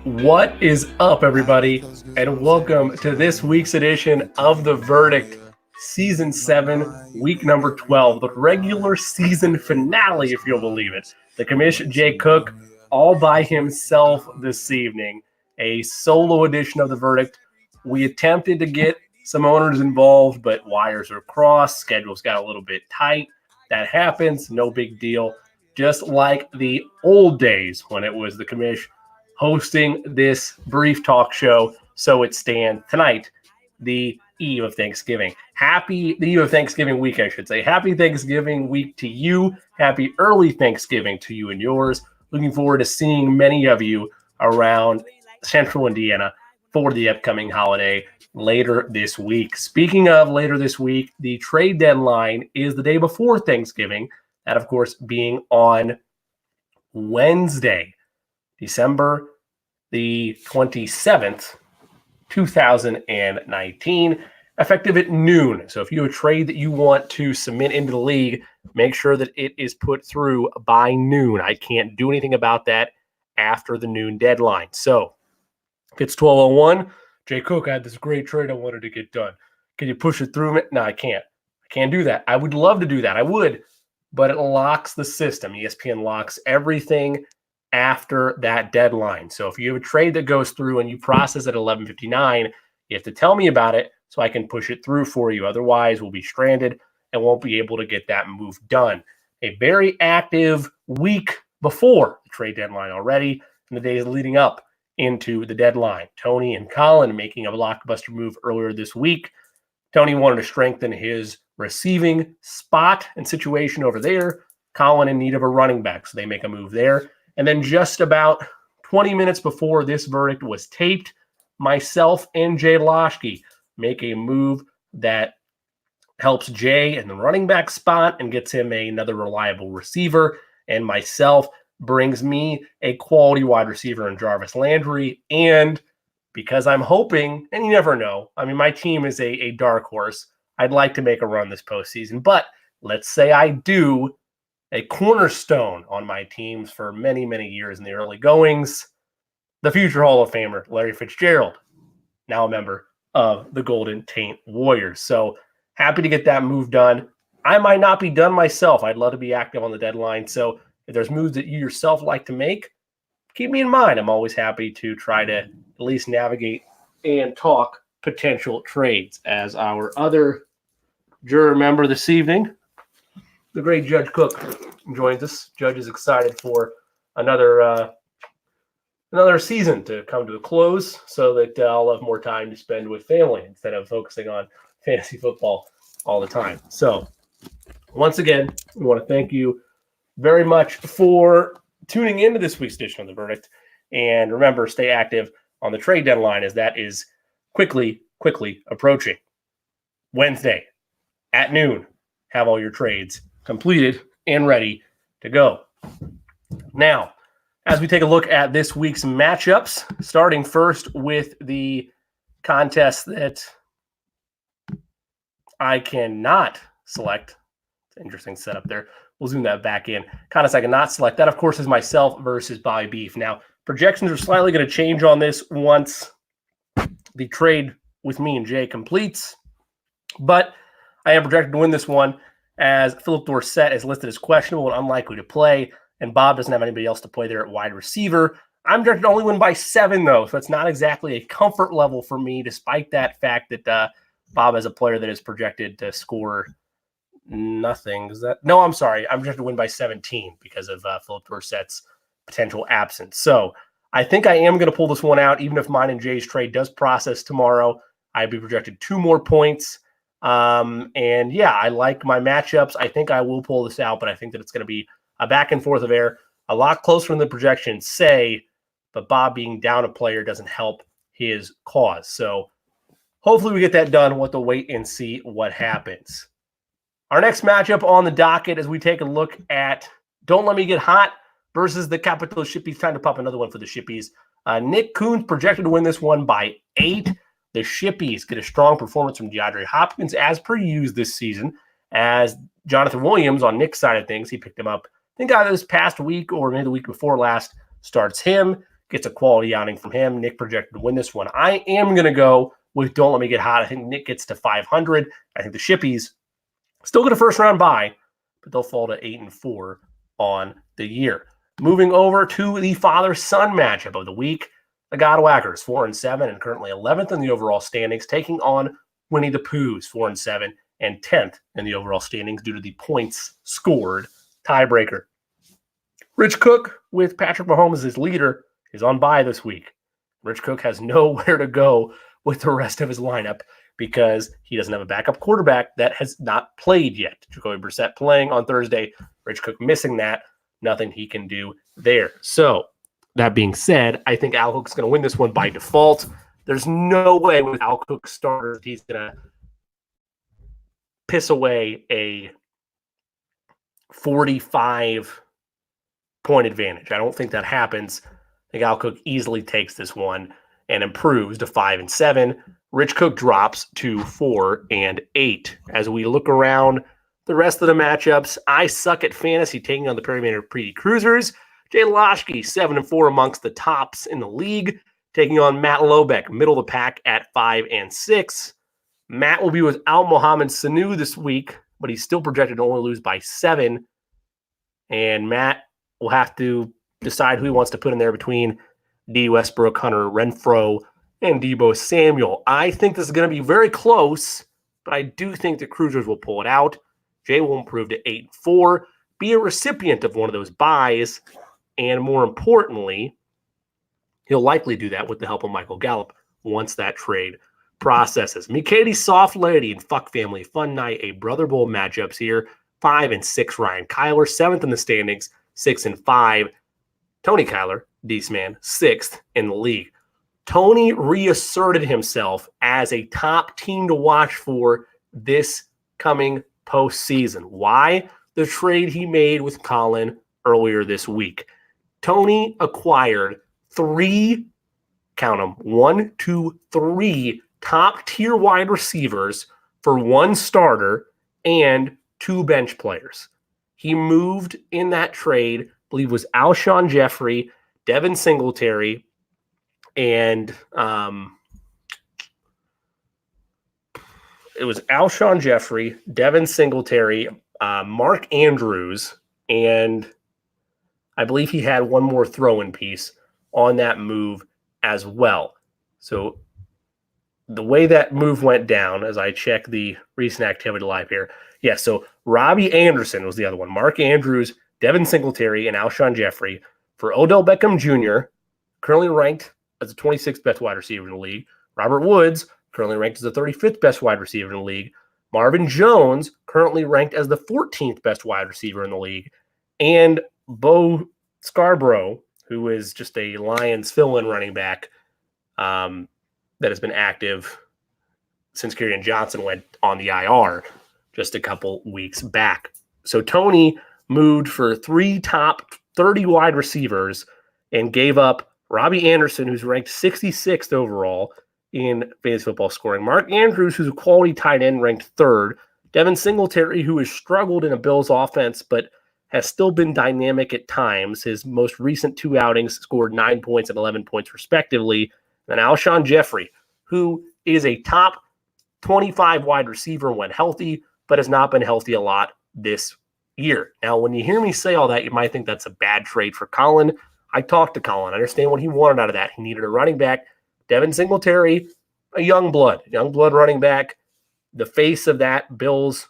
What is up, everybody, and welcome to this week's edition of The Verdict, Season 7, Week number 12, the regular season finale, if you'll believe it. The commission, Jay Cook, all by himself this evening, a solo edition of The Verdict. We attempted to get some owners involved, but wires are crossed, schedules got a little bit tight. That happens, no big deal. Just like the old days when it was the commission hosting this brief talk show, so it stands tonight, the eve of Thanksgiving. The eve of Thanksgiving week, I should say. Happy Thanksgiving week to you. Happy early Thanksgiving to you and yours. Looking forward to seeing many of you around Central Indiana for the upcoming holiday later this week. Speaking of later this week, the trade deadline is the day before Thanksgiving. That, of course, being on Wednesday, December the 27th, 2019, effective at noon. So if you have a trade that you want to submit into the league, make sure that it is put through by noon. I can't do anything about that after the noon deadline. So if it's 12:01, Jay Cook, I had this great trade I wanted to get done. Can you push it through? No, I can't. I can't do that. I would love to do that. I would, but it locks the system. ESPN locks everything after that deadline. So if you have a trade that goes through and you process at 11:59, you have to tell me about it so I can push it through for you. Otherwise, we'll be stranded and won't be able to get that move done. A very active week before the trade deadline already, and the days leading up into the deadline. Tony and Colin making a blockbuster move earlier this week. Tony wanted to strengthen his receiving spot and situation over there. Colin in need of a running back, so they make a move there. And then just about 20 minutes before this verdict was taped, myself and Jay Loschke make a move that helps Jay in the running back spot and gets him another reliable receiver. And myself brings me a quality wide receiver in Jarvis Landry. And because I'm hoping, and you never know, I mean, my team is a dark horse. I'd like to make a run this postseason. But let's say I do, a cornerstone on my teams for many, many years in the early goings, the future Hall of Famer, Larry Fitzgerald, now a member of the Golden Taint Warriors. So happy to get that move done. I might not be done myself. I'd love to be active on the deadline. So if there's moves that you yourself like to make, keep me in mind. I'm always happy to try to at least navigate and talk potential trades. As our other juror member this evening, the great Judge Cook, joins us. Judge is excited for another season to come to a close so that I'll have more time to spend with family instead of focusing on fantasy football all the time. So once again, we want to thank you very much for tuning into this week's edition of The Verdict. And remember, stay active on the trade deadline as that is quickly approaching. Wednesday at noon, have all your trades completed and ready to go. Now, as we take a look at this week's matchups, starting first with the contest that I cannot select. It's an interesting setup there. We'll zoom that back in. Contest I cannot select. That, of course, is myself versus Bobby Beef. Now, projections are slightly going to change on this once the trade with me and Jay completes, but I am projected to win this one as Philip Dorsett is listed as questionable and unlikely to play, and Bob doesn't have anybody else to play there at wide receiver. I'm projected to only win by 7, though, so it's not exactly a comfort level for me, despite that fact that Bob has a player that is projected to score nothing. No, I'm sorry. I'm projected to win by 17 because of Philip Dorsett's potential absence. So I think I am going to pull this one out, even if mine and Jay's trade does process tomorrow. I'd be projected 2 more points. And yeah, I like my matchups. I think I will pull this out, but I think that it's going to be a back and forth of air, a lot closer than the projections say, but Bob being down a player doesn't help his cause. So hopefully we get that done. We'll have to wait and see what happens. Our next matchup on the docket as we take a look at Don't Let Me Get Hot versus the Capital Shippies. Time to pop another one for the Shippies. Nick Coons projected to win this one by 8. The Shippies get a strong performance from DeAndre Hopkins as per used this season, as Jonathan Williams on Nick's side of things, he picked him up, I think either this past week or maybe the week before last, starts him. gets a quality outing from him. Nick projected to win this one. I am going to go with Don't Let Me Get Hot. I think Nick gets to 500. I think the Shippies still get a first-round bye, but they'll fall to 8-4 on the year. Moving over to the father-son matchup of the week, the Godwhackers, 4-7 and currently 11th in the overall standings, taking on Winnie the Poohs, 4-7 and 10th in the overall standings due to the points scored tiebreaker. Rich Cook, with Patrick Mahomes as his leader, is on bye this week. Rich Cook has nowhere to go with the rest of his lineup because he doesn't have a backup quarterback that has not played yet. Jacoby Brissett playing on Thursday, Rich Cook missing that. Nothing he can do there. So, that being said, I think Al Cook's going to win this one by default. There's no way with Al Cook's starters he's going to piss away a 45-point advantage. I don't think that happens. I think Al Cook easily takes this one and improves to 5-7. Rich Cook drops to 4-8. As we look around the rest of the matchups, I suck at fantasy taking on the Perry Maynard Pretty Cruisers. Jay Loshke, 7-4 amongst the tops in the league, taking on Matt Lobeck, middle of the pack at 5-6. Matt will be without Mohamed Sanu this week, but he's still projected to only lose by 7. And Matt will have to decide who he wants to put in there between D. Westbrook, Hunter Renfrow, and Deebo Samuel. I think this is going to be very close, but I do think the Cruisers will pull it out. Jay will improve to 8-4, be a recipient of one of those buys, and more importantly, he'll likely do that with the help of Michael Gallup once that trade processes. Me, Katie, Soft Lady, and Fuck Family Fun Night, a Brother Bowl matchups here. 5-6, Ryan Kyler, 7th in the standings, 6-5. Tony Kyler, D-Man, 6th in the league. Tony reasserted himself as a top team to watch for this coming postseason. Why? The trade he made with Colin earlier this week. Tony acquired 3, count them, 1, 2, 3 top-tier wide receivers for 1 starter and 2 bench players. He moved in that trade, I believe it was Alshon Jeffrey, Devin Singletary, and it was Alshon Jeffrey, Devin Singletary, Mark Andrews, and I believe he had one more throw-in piece on that move as well. So the way that move went down, as I check the recent activity live here, so Robbie Anderson was the other one. Mark Andrews, Devin Singletary, and Alshon Jeffrey for Odell Beckham Jr., currently ranked as the 26th best wide receiver in the league. Robert Woods, currently ranked as the 35th best wide receiver in the league. Marvin Jones, currently ranked as the 14th best wide receiver in the league. And Bo Scarborough, who is just a Lions fill-in running back that has been active since Kerryon Johnson went on the IR just a couple weeks back. So Tony moved for 3 top 30 wide receivers and gave up Robbie Anderson, who's ranked 66th overall in fantasy football scoring. Mark Andrews, who's a quality tight end, ranked 3rd. Devin Singletary, who has struggled in a Bills offense, but has still been dynamic at times. His most recent 2 outings scored 9 points and 11 points respectively. And Alshon Jeffrey, who is a top 25 wide receiver when healthy, but has not been healthy a lot this year. Now, when you hear me say all that, you might think that's a bad trade for Colin. I talked to Colin. I understand what he wanted out of that. He needed a running back. Devin Singletary, a young blood running back, the face of that Bills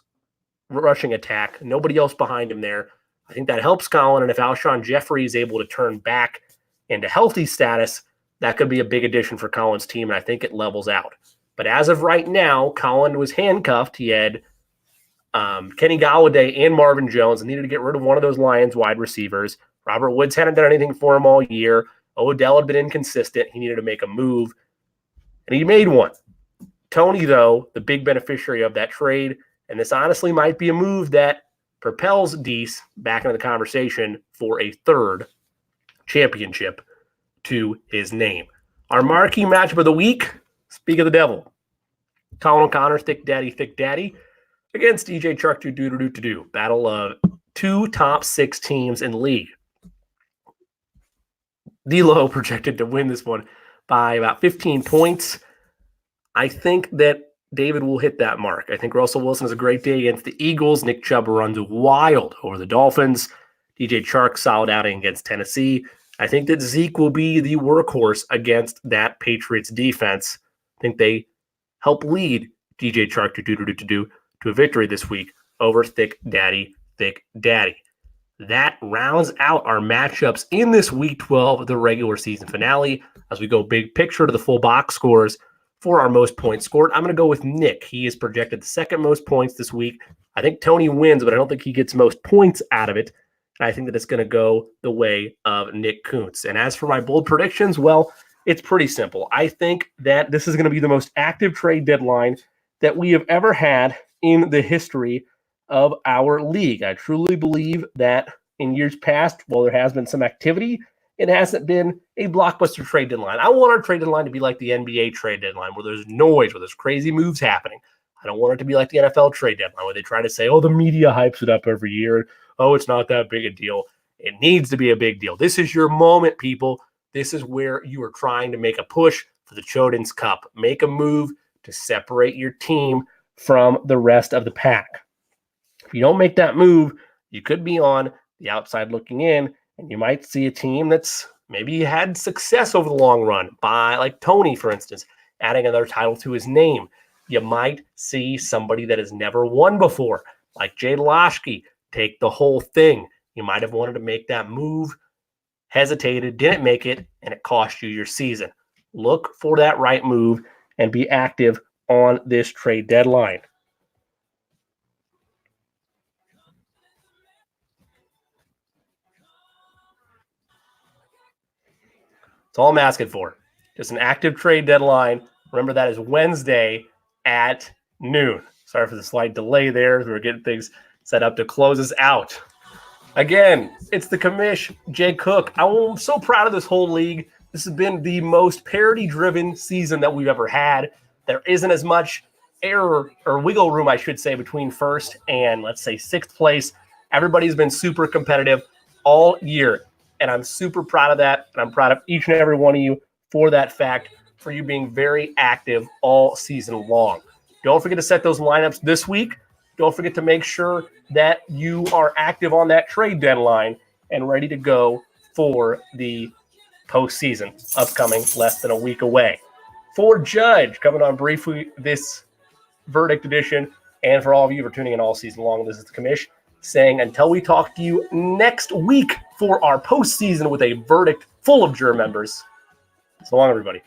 rushing attack. Nobody else behind him there. I think that helps Colin, and if Alshon Jeffrey is able to turn back into healthy status, that could be a big addition for Colin's team, and I think it levels out. But as of right now, Colin was handcuffed. He had Kenny Golladay and Marvin Jones and needed to get rid of one of those Lions wide receivers. Robert Woods hadn't done anything for him all year. Odell had been inconsistent. He needed to make a move, and he made one. Tony, though, the big beneficiary of that trade, and this honestly might be a move that propels Deese back into the conversation for a 3rd championship to his name. Our marquee matchup of the week, speak of the devil, Colin O'Connor, Thick Daddy, against DJ Chark do. Battle of 2 top 6 teams in the league. D'Lo projected to win this one by about 15 points. I think that David will hit that mark. I think Russell Wilson has a great day against the Eagles. Nick Chubb runs wild over the Dolphins. DJ Chark, solid outing against Tennessee. I think that Zeke will be the workhorse against that Patriots defense. I think they help lead DJ Chark to a victory this week over Thick Daddy. That rounds out our matchups in this Week 12, the regular season finale. As we go big picture to the full box scores for our most points scored, I'm going to go with Nick. He is projected the second most points this week. I think Tony wins, but I don't think he gets most points out of it. And I think that it's going to go the way of Nick Kuntz. And as for my bold predictions, well, it's pretty simple. I think that this is going to be the most active trade deadline that we have ever had in the history of our league. I truly believe that in years past, while there has been some activity, it hasn't been a blockbuster trade deadline. I want our trade deadline to be like the NBA trade deadline, where there's noise, where there's crazy moves happening. I don't want it to be like the NFL trade deadline, where they try to say, oh, the media hypes it up every year. Oh, it's not that big a deal. It needs to be a big deal. This is your moment, people. This is where you are trying to make a push for the Chodens Cup. Make a move to separate your team from the rest of the pack. If you don't make that move, you could be on the outside looking in, and you might see a team that's maybe had success over the long run by, like Tony, for instance, adding another title to his name. You might see somebody that has never won before, like Jay Loshke, take the whole thing. You might have wanted to make that move, hesitated, didn't make it, and it cost you your season. Look for that right move and be active on this trade deadline. That's all I'm asking for. Just an active trade deadline. Remember, that is Wednesday at noon. Sorry for the slight delay there. We're getting things set up to close us out. Again, it's the commish, Jay Cook. I'm so proud of this whole league. This has been the most parity-driven season that we've ever had. There isn't as much error or wiggle room, I should say, between first and, let's say, sixth place. Everybody's been super competitive all year, and I'm super proud of that, and I'm proud of each and every one of you for that fact, for you being very active all season long. Don't forget to set those lineups this week. Don't forget to make sure that you are active on that trade deadline and ready to go for the postseason, upcoming less than a week away. For Judge, coming on briefly this verdict edition, and for all of you for tuning in all season long, this is the commish saying until we talk to you next week for our postseason with a verdict full of juror members. So long, everybody.